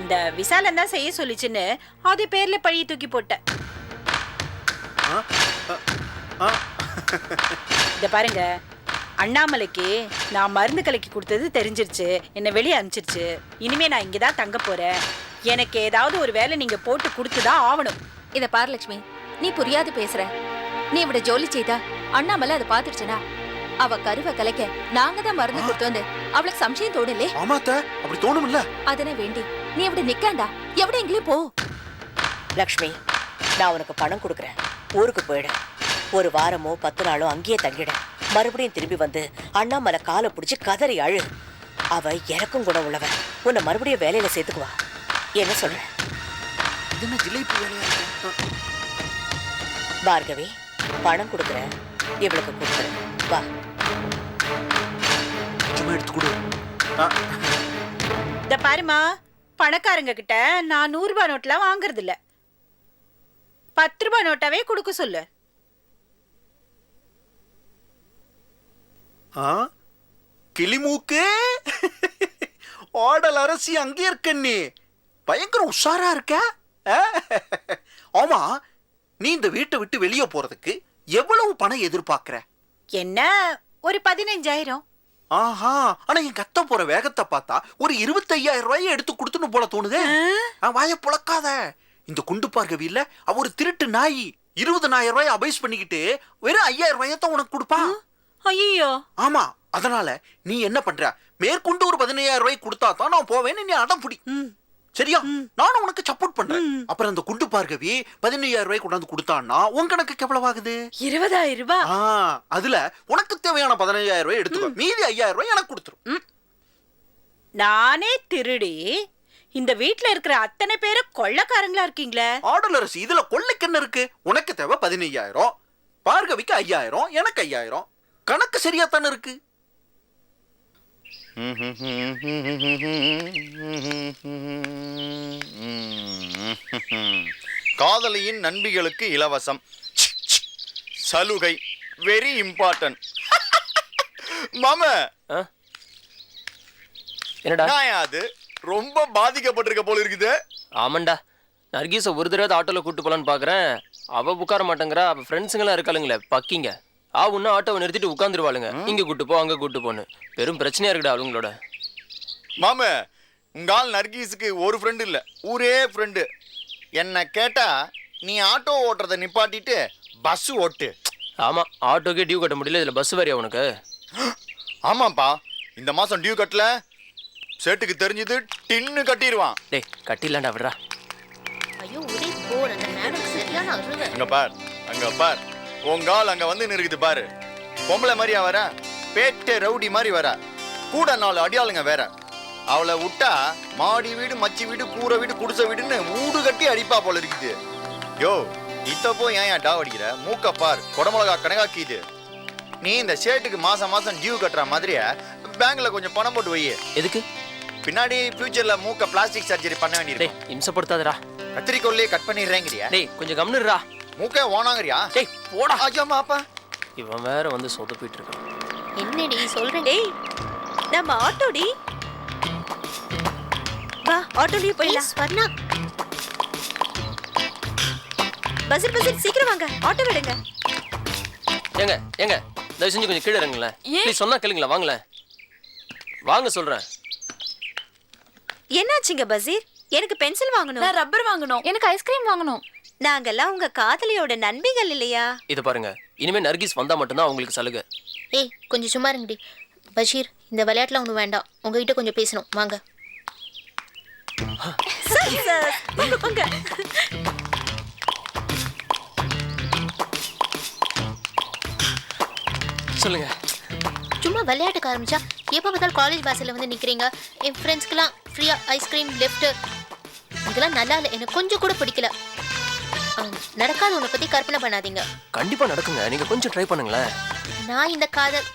இந்த விசாலம் தான் செய்ய சொல்லிச்சுன்னு அது பேர்ல பழி தூக்கி போட்டேன். இத பாருங்க, அண்ணாமலைக்கு நான் மருந்து கலக்கி கொடுத்தது தெரிஞ்சிருச்சு, என்னை வெளியே அனுப்பிச்சிருச்சு. இனிமே நான் இங்கதான் தங்க போறேன். எனக்கு ஏதாவது ஒரு வேலை நீங்க போட்டு கொடுத்துதான் ஆகணும். இத பாரு லட்சுமி, நீ புரியாது பேசுற. நீ இவட ஜோலி செய்தா அண்ணாமலை அதை பாத்துடுச்சுனா அவ கருவை கலைக்க நாங்க தான் மருந்து கொடுத்து வந்து அவளுக்கு சம்சயம் தோணலே. ஆமாத்த, அப்படி தோணும்ல. அதனை வேண்டி நீ இப்படி நிக்காண்டா, எവിടെ எங்கேயும் போ. லக்ஷ்மி, நான் உனக்கு பணம் கொடுக்குறேன். ஊருக்கு போயிடு. ஒரு வாரமோ 10 நாளோ அங்கேயே தங்கிட. மறுபடியும் திரும்பி வந்து அண்ணாமலை காலை பிடிச்சி கதறி அழு. அவ இறக்கும் கூட உள்ளவன். உன்னை மறுபடியும் வேலையில சேர்த்துக்குவா. என்ன சொல்ற? பார்கவி, பணம் கொடுக்குறேன், இவளுக்கு கொடுக்குறேன். வா, சும்மா எடுத்து கொடு. இத பாருமா, பணக்காரங்க கிட்ட நான் 100 ரூபாய் நோட்லாம் வாங்குறது இல்ல. 10 ரூபாய் நோட்டாவே கொடுக்க சொல்லு. கிளிமூக்கு ஆடல் அரசி அங்கே இருக்க. நீ பயங்கர உஷாரா இருக்க. ஆமா, நீ இந்த வீட்டை விட்டு வெளியே போறதுக்கு எவ்வளவு பணம் எதிர்பார்க்கிற? என்ன, ஒரு 15,000. ஆஹா, ஆனா என் கத்த போற வேகத்தை பார்த்தா ஒரு 25,000 ரூபாயை எடுத்து கொடுத்துன்னு போல தோணுதே. வாய புழக்காத. இந்த குண்டு பார்கவியில அவ ஒரு திருட்டு நாய். 20,000 ரூபாய் அபைஸ் பண்ணிக்கிட்டு வெறும் 5,000 ரூபாயத்தான் உனக்கு கொடுப்பா. ஐயோ, ஆமா, அதனால நீ என்ன பண்ற, மேற்கொண்டு ஒரு 15,000 ரூபாய் கொடுத்தா தான் நான் போவேன்னு நீ அடம் பிடி. சரியா? நானும் உனக்கு சப்போர்ட் பண்றேன். அப்புறம் அந்த குண்டு பார்கவி 15,000 ரூபாய் கொண்டாந்து கொடுத்தான்னா உன் கணக்கு எவ்வளவு ஆகுது? 20,000 ரூபாய். அதுல உனக்கு தேவையான 15,000 ரூபாய் எடுத்துக்கோ. மீதி 5,000 ரூபாய் எனக்கு கொடுத்துரும். நானே திருடி இந்த வீட்ல இருக்கிற அத்தனை பேரு கொள்ளக்காரங்களா இருக்கீங்களே. ஆடல் அரசி, இதுல கொள்ளைக்கு என்ன இருக்கு? உனக்கு தேவை 15,000, பார்கவிக்கு 5,000, எனக்கு 5,000. கணக்கு சரியா தானே இருக்கு. காதலியின் நண்பிகளுக்கு இலவசம் சலுகை, வெரி இம்பார்ட்டன்ட். மாம, என்னடா அது ரொம்ப பாதிக்கப்பட்டிருக்க போல இருக்குது. ஆமாண்டா, நர்கீஸை ஒரு தடவை ஆட்டோல கூட்டு போலான்னு பாக்குறேன். அவ உட்கார மாட்டேங்கிறா. அவ ஃப்ரெண்ட்ஸுங்கெல்லாம் இருக்காளுங்களே பக்கிங்க, உன்ன ஆட்டோவை நிறுத்திட்டு உட்காந்துருவாளுங்க. இங்க கூட்டு போ, அங்க கூட்டு போன்னு. பெரும் பிரச்சனையா இருக்குடா அவங்களோட. மாம, உங்க ஆள் நர்கீஸுக்கு ஒரு ஃப்ரெண்டு இல்ல, ஊரே ஃப்ரெண்டு. என்ன கேட்டா நீ ஆட்டோ ஓட்டுறத நிப்பாட்டிட்டு பஸ் ஓட்டு. ஆமா, ஆட்டோக்கே டியூ கட்ட முடியல, இதுல பஸ் வேறியா உனக்கு? ஆமாப்பா, இந்த மாசம் டியூ கட்டல சேட்டுக்கு தெரிஞ்சது டின்னு கட்டிடுவான். டேய், கட்டிடலாண்டா, விடுறா. ஐயோ, ஒரே போர். அந்த மேடம் சரியான அருவை. அங்க பார், அங்க பார், உங்க ஆள் அங்க வந்து நிற்குது பாரு. பொம்பளை மாதிரியா வர, பேட்டை ரவுடி மாதிரி வர, கூட 4 அடியாளுங்க வேற. அவளை விட்டா மாடி வீடு, மச்சி வீடு, கூரை வீடு, குடிசை வீடுன்னு ஊடு கட்டி அடிப்பா போல இருக்குது. யோ, இத்தப்போ ஏன் டாவ் அடிக்கிற? மூக்க பார், குடமிளகா கணக்காக்கிது. நீ இந்த ஷேட்டுக்கு மாசம் மாசம் டியூ கட்டுற மாதிரியே பேங்க்ல கொஞ்சம் பணம் போட்டு வை. எதுக்கு? பின்னாடி ஃபியூச்சர்ல மூக்க பிளாஸ்டிக் சர்ஜரி பண்ண வேண்டியது. இம்சப்படுத்தாதடா. கத்திரிக்கோல்லே கட் பண்ணிடுறேங்கிறியா? டேய், கொஞ்சம் கம்னுடுறா. மூக்க ஓனாங்கறியா? டேய், போடா. ஆஜாமாப்பா, இவன் வேற வந்து சொதப்பிட்டு இருக்கான். என்னடி சொல்றேன்? டேய், நம்ம ஆட்டோடி. வா, ஆட்டோலயே போயிடலாம். ஸ்வர்ணா, பஸ்ஸில் பஸ்ஸில் சீக்கிரம் வாங்க, ஆட்டோ விடுங்க. ஏங்க ஏங்க, தயவு செஞ்சு கொஞ்சம் கீழே இறங்குங்களேன். ப்ளீஸ், சொன்னா கேளுங்களா, வாங்களேன். வாங்க சொல்றேன். என்னாச்சுங்க பசீர்? எனக்கு பென்சில் வாங்கணும், நான் ரப்பர் வாங்கணும், எனக்கு ஐஸ்கிரீம் வாங்கணும். நாங்கெல்லாம் உங்க காதலியோட நண்பிகள் இல்லையா? இது பாருங்க, இனிமே நர்கீஸ் வந்தா மட்டும்தான் அவங்களுக்கு சலுகை. ஏய், கொஞ்சம் சும்மா இருங்கடி. பஷீர், இந்த விளையாட்டுல ஒன்றும் வேண்டாம், உங்ககிட்ட கொஞ்சம் பேசணும், வாங்க. வாங்க. சொல்லுங்க. சும்மா விளையாட்டுக்கு ஆரம்பிச்சா எப்போ பார்த்தாலும் காலேஜ் பாஸில் வந்து நிற்கிறீங்க. என் ஃப்ரெண்ட்ஸ்க்கெல்லாம் ஃப்ரீயாக ஐஸ்கிரீம் லெஃப்ட். இதெல்லாம் நல்லா இல்லை, எனக்கு கொஞ்சம் கூட பிடிக்கல. நடக்காத உன்னை பற்றி கற்பனை பண்ணாதீங்க. கண்டிப்பா நடக்குங்க, நீங்க கொஞ்சம் ட்ரை பண்ணுங்களேன். நான் இந்த காதல்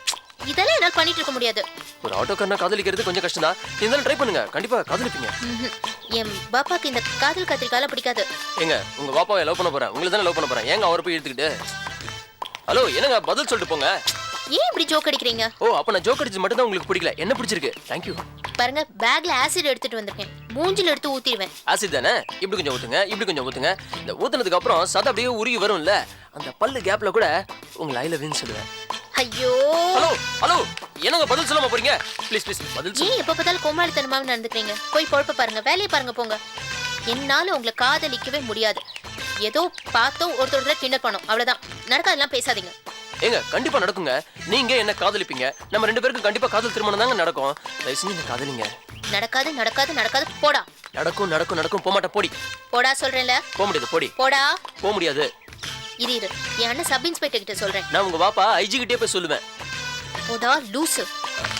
இதெல்லாம் என்னால பண்ணிட்டு இருக்க முடியாது. ஒரு ஆட்டோக்காரனா காதலிக்கிறது கொஞ்சம் கஷ்டம் தான். இருந்தாலும் ட்ரை பண்ணுங்க, கண்டிப்பா காதலிப்பீங்க. என் பாப்பாக்கு இந்த காதல் கத்திரிக்கால பிடிக்காது. ஏங்க உங்க பாப்பாவை லவ் பண்ண போறேன், உங்களை தானே லவ் பண்ண போறேன், ஏங்க அவரை போய் எடுத்துக்கிட்டு? ஹலோ என்னங்க பதில் சொல்லிட்டு போங்க. ஏன் இப்படி ஜோக் அடிக்கிறீங்க? ஓ அப்ப நான் ஜோக் அடிச்சது மட்டும் தான் உங்களுக்கு பிடிக்கல, என்ன பிடிச்சிருக்கு? தேங்க்யூ. பாருங்க பேக்ல ஆசிட் எடுத்துட்டு வந்திருக்கேன், மூஞ்சில எடுத்து ஊத்திடுவேன். ஆசிட் தானே, இப்படி கொஞ்சம் ஊத்துங்க, இப்படி கொஞ்சம் ஊத்துங்க. இந்த ஊத்துனதுக்கு அப்புறம் சத அப்படியே உருகி வரும்ல, அந்த பல்லு கேப்ல கூட உங்களை ஐ லவ் யூ சொல்லுவேன். ஐயோ ஹலோ ஹலோ என்னங்க பதில் சொல்லாம போறீங்க? ப்ளீஸ் ப்ளீஸ் பதில் சொல்லுங்க. ஏன் எப்ப பார்த்தாலும் கோமாளித்தனமாவே நடந்துக்கிறீங்க? போய் பொழப்ப பாருங்க, வேலையை பாருங்க போங்க. என்னால உங்களை காதலிக்கவே முடியாது. ஏதோ பார்த்தோம் ஒருத்தர் கிண்டல் பண்ணோம், அவ்வளவுதான். நடக்காதெல்லாம் பேசாதீங்க. ஏங்க கண்டிப்பா நடக்குங்க, நீங்க என்ன காதலிப்பீங்க, நம்ம 2 பேருக்கும் கண்டிப்பா காதல் திருமணம் தாங்க நடக்கும். தயவு செஞ்சு என்ன காதலிங்க. நடக்காது நடக்காது நடக்காது, போடா. நடக்கும் நடக்கும் நடக்கும், போக மாட்டேன் போடி. போடா சொல்றேன்ல. போக முடியாது போடி. போடா. போக முடியாது. இரு என் அண்ணன் சப் இன்ஸ்பெக்டர் கிட்ட சொல்றேன். நான் உங்க பாப்பா ஐஜி கிட்டே போய் சொல்லுவேன். போடா லூசு.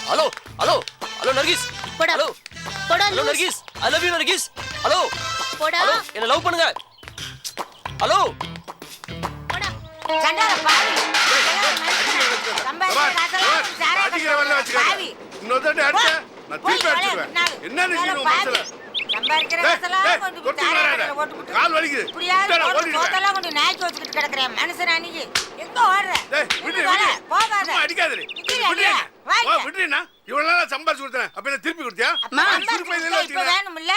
Hello hello hello Nargis. போடா. ஹலோ போடா hello Nargis, I love you Nargis. Hello போடா. ஹலோ என்ன லவ் பண்ணுங்க. ஹலோ போடா. சண்டால பாவி. அடிக்கிற வரல வச்சுக்காத. இன்னொரு அடிச்ச நான் திருப்பி அடிச்சிடுவேன். என்ன நினைக்கிறீங்க உங்க மனசுல? சம்பாதிக்கிற காசெல்லாம் கொண்டு போய் தாராளத்துல ஓட்டு கால் வலிக்குது. இப்படியாவது சோத்தெல்லாம் கொண்டு நாய்க்கு வச்சுக்கிட்டு கிடக்குறேன் மனுஷன். அன்னைக்கு எங்க ஓடுற? போகாத. அடிக்காதே. விடுறீனா? இவ்வளவு நாளா சம்பாதிச்சு கொடுத்தேன், அப்ப என்ன திருப்பி கொடுத்தியா? இப்ப வேணும்ல.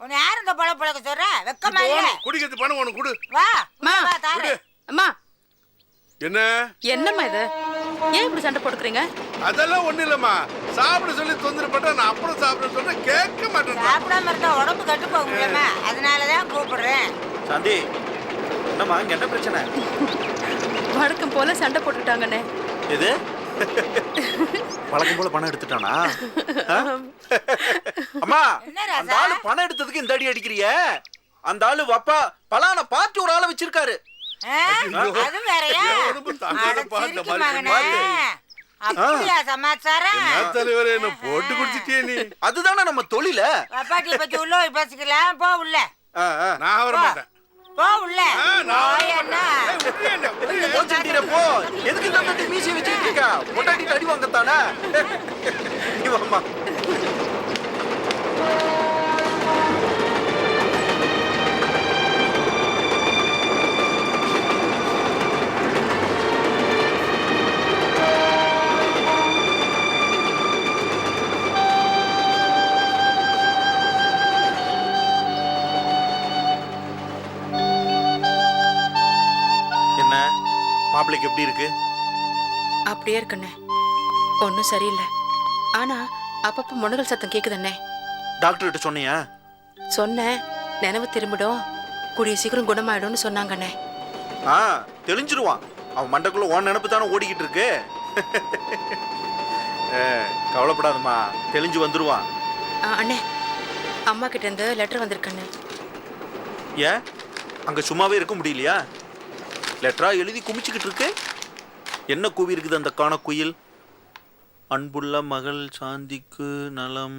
உன்னை யார் இந்த பொழ பொழக்க சொல்ற? வெக்கமா இல்ல? குடிக்கிறது பணம் உனக்கு கொடு. வா வா தாரு. அம்மா என்ன என்னம்மா இது? ஏன் இப்படி சண்டை போட்டுக்கிறீங்க? அதெல்லாம் ஒண்ணு இல்லம்மா, சாப்பிட சொல்லி தொந்தரவு பண்ற, நான் அப்புறம் சாப்பிட சொல்றேன், கேட்க மாட்டேன். சாப்பிடாம இருந்தா உடம்பு கட்டு போக முடியாம, அதனாலதான் கூப்பிடுறேன். சாந்தி என்னம்மா இங்க என்ன பிரச்சனை? வழக்கம் போல சண்டை போட்டுட்டாங்கண்ணே. எது வழக்கம் போல பணம் எடுத்துட்டானா? அம்மா அந்த ஆளு பணம் எடுத்ததுக்கு இந்த அடி அடிக்கிறிய? அந்த ஆளு வப்பா பலான பார்ட்டி ஒரு ஆளை வச்சிருக்காரு. அது வேறயா? அப்படியா சமாச்சாரம்? தலைவரே என்ன போட்டு குடிச்சிட்டே நீ. அதுதானே நம்ம தொழில. அப்பாட்டியை பத்தி உள்ள போய் பேசிக்கலாம். போ உள்ள. நான் வர மாட்டேன். போ உள்ள. போ. எதுக்கு இந்த மீசி வச்சுக்கிட்டு இருக்கா? பொட்டாட்டி அடி வாங்கத்தானே. இவம்மா மாப்பிளைக்கு எப்படி இருக்கு? அப்படியே இருக்குண்ணே, ஒன்றும் சரியில்லை. ஆனா அப்பப்ப முனகல் சத்தம் கேக்குதுண்ணே. டாக்டர் கிட்ட சொன்னியா? சொன்னேன், நினைவு திரும்பிடும், கூடிய சீக்கிரம் குணமாயிடும்னு சொன்னாங்கண்ணே. தெளிஞ்சிருவான். அவன் மண்டக்குள்ள ஓன் நினைப்பு தானே ஓடிக்கிட்டு இருக்கு. கவலைப்படாதம்மா, தெளிஞ்சு வந்துருவான். அண்ணே, அம்மா கிட்ட இருந்து லெட்டர் வந்திருக்கண்ணே. ஏன் அங்க சும்மாவே இருக்க முடியலையா? லெட்டரா எழுதி குமிச்சுக்கிட்டு இருக்கு. என்ன கூவி இருக்குது அந்த காண குயில்? அன்புள்ள மகள் சாந்திக்கு நலம்.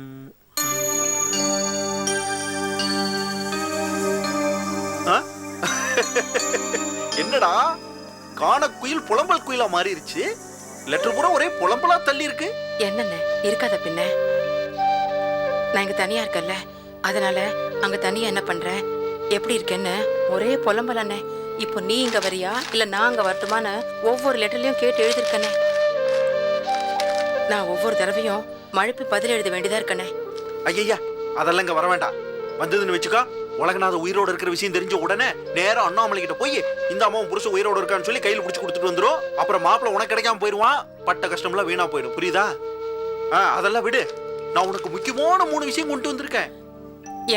என்னடா காண குயில் புலம்பல் குயிலா மாறிடுச்சு? லெட்டர் பூரா ஒரே புலம்பலா தள்ளி இருக்கு. என்னண்ணே இருக்காத பின்ன? நான் இங்க தனியா இருக்கேன்ல, அதனால அங்க தனியா என்ன பண்ற, எப்படி இருக்கேன்னு ஒரே புலம்பலண்ணே. இப்போ நீ இங்க வரியா இல்ல நான் அங்க வரட்டுமான்னு ஒவ்வொரு லெட்டர்லயும் கேட்டு எழுதிருக்கனே. நான் ஒவ்வொரு தடவையும் மழைப்பு பதில் எழுத வேண்டியதா இருக்கனே. ஐயா அதெல்லாம் இங்க வர வேண்டாம். வந்ததுன்னு வச்சுக்கோ, உலகநாத உயிரோட இருக்கிற விஷயம் தெரிஞ்ச உடனே நேரம் அண்ணாமலை கிட்ட போய் இந்த அம்மாவும் புருஷன் உயிரோட இருக்கான்னு சொல்லி கையில் பிடிச்சி கொடுத்துட்டு வந்துடும். அப்புறம் மாப்பிள்ள உனக்கு கிடைக்காம போயிடுவான், பட்ட கஷ்டம்லாம் வீணா போயிடும். புரியுதா? அதெல்லாம் விடு. நான் உனக்கு முக்கியமான 3 விஷயம் கொண்டு வந்திருக்கேன்.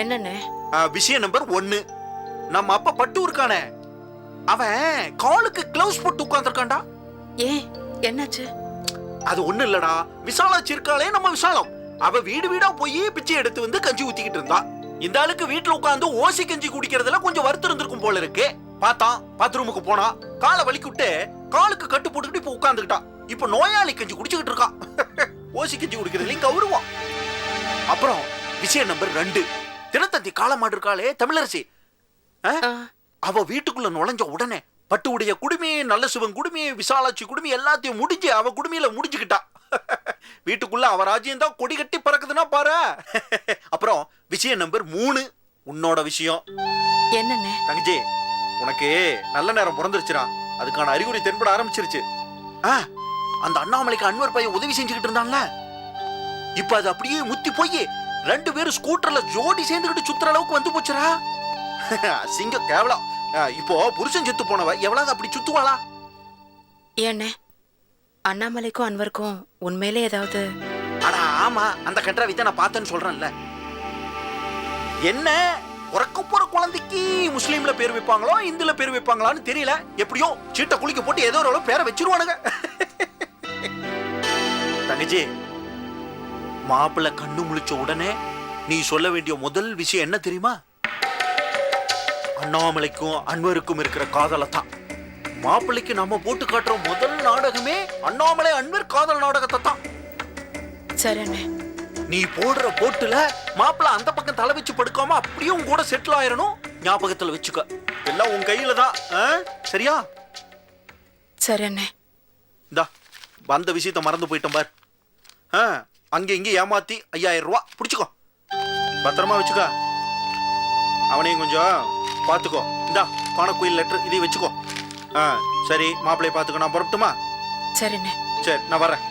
என்னன்னு? விஷயம் நம்பர் 1, நம்ம அப்பா பட்டு இருக்கானே, அவன் காலுக்கு கிளவுஸ் போட்டு உட்கார்ந்திருக்கான்டா. ஏன் என்னாச்சு? அது ஒண்ணு இல்லடா, விசாலாச்சி இருக்காளே நம்ம விசாலம், அவ வீடு வீடா போய் பிச்சை எடுத்து வந்து கஞ்சி ஊத்திக்கிட்டு இருந்தா. இந்த ஆளுக்கு வீட்டுல உட்காந்து ஓசி கஞ்சி குடிக்கிறதுல கொஞ்சம் வருத்தம் இருந்திருக்கும் போல இருக்கு. பார்த்தான், பாத்ரூமுக்கு போனா, காலை வலிக்கு விட்டு காலுக்கு கட்டு போட்டுக்கிட்டு இப்ப உட்கார்ந்துக்கிட்டான். இப்ப நோயாளி கஞ்சி குடிச்சுக்கிட்டு இருக்கான். ஓசி கஞ்சி குடிக்கிறதுலயும் கௌரவம். அப்புறம் விஷயம் நம்பர் 2, தினத்தந்தி காலமாடு இருக்காளே தமிழரசி, அவ வீட்டுக்குள்ள நுழைஞ்ச உடனே பட்டுவுடைய குடுமையை, நல்ல சிவன் குடுமையை, விசாலாட்சி குடுமி எல்லாத்தையும் முடிஞ்சு அவ குடுமையில முடிஞ்சுக்கிட்டா. வீட்டுக்குள்ள அவ ராஜ்யம் தான் கொடி கட்டி பறக்குதுன்னா பாரு. அப்புறம் விஷயம் நம்பர் 3, உன்னோட விஷயம். என்னண்ணே? தங்கச்சி, உனக்கு நல்ல நேரம் பிறந்துருச்சுடா. அதுக்கான அறிகுறி தென்பட ஆரம்பிச்சிருச்சு. அந்த அண்ணாமலைக்கு அன்வர் பையன் உதவி செஞ்சுக்கிட்டு இருந்தான்ல, இப்ப அது அப்படியே முத்தி போய் 2 பேரும் ஸ்கூட்டர்ல ஜோடி சேர்ந்துக்கிட்டு சுத்துற அளவுக்கு வந்து போச்சுரா. சிங்க கேவலம். இப்போ புருஷன் செத்து போனவ எவ்வளவு அப்படி சுத்துவாளா? ஏண்ணே, அண்ணாமலைக்கும் அன்வருக்கும் உண்மையிலே ஏதாவது? ஆனா ஆமா, அந்த கன்றாவித்த நான் பார்த்தேன்னு சொல்றேன்ல. என்ன பிறக்க போற குழந்தைக்கு முஸ்லீம்ல பேர் வைப்பாங்களோ இந்துல பேர் வைப்பாங்களான்னு தெரியல. எப்படியோ சீட்டை குளிக்க போட்டு ஏதோ ஒரு பேரை வச்சிருவானுங்க. தங்கச்சி, மாப்பிள்ளை கண்ணு முழிச்ச உடனே நீ சொல்ல வேண்டிய முதல் விஷயம் என்ன தெரியுமா? அண்ணாமலைக்கும் அன்வருக்கும் இருக்கிற காதலை தான். மாப்பிள்ளைக்கு நம்ம போட்டு காட்டுற முதல் நாடகமே அண்ணாமலை அன்வர் காதல் நாடகத்தை தான். சரி, நீ போடுற போட்டுல மாப்பிள்ள அந்த பக்கம் தலை வச்சு படுக்காம அப்படியே உன் கூட செட்டில் ஆயிரணும். ஞாபகத்துல வச்சுக்க, எல்லாம் உன் கையில தான். சரியா? சரி அண்ணே. இந்தா வந்த விஷயத்த மறந்து போயிட்டோம் பார். அங்க இங்க ஏமாத்தி 5000 ரூபா பிடிச்சுக்கோ, பத்திரமா வச்சுக்க. அவனையும் கொஞ்சம் பாத்துக்கோ. இந்தா பானக்குயில் லெட்டர், இதையும் வச்சுக்கோ. சரி, மாப்பிள்ளைய பாத்துக்கோ. நான் புறப்பட்டுமா? சரிண்ணே. சரி, நான் வரேன்.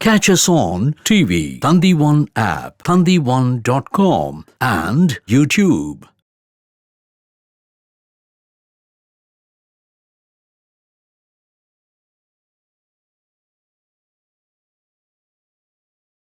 Catch us on TV, Thandivan app, thandivan.com and YouTube.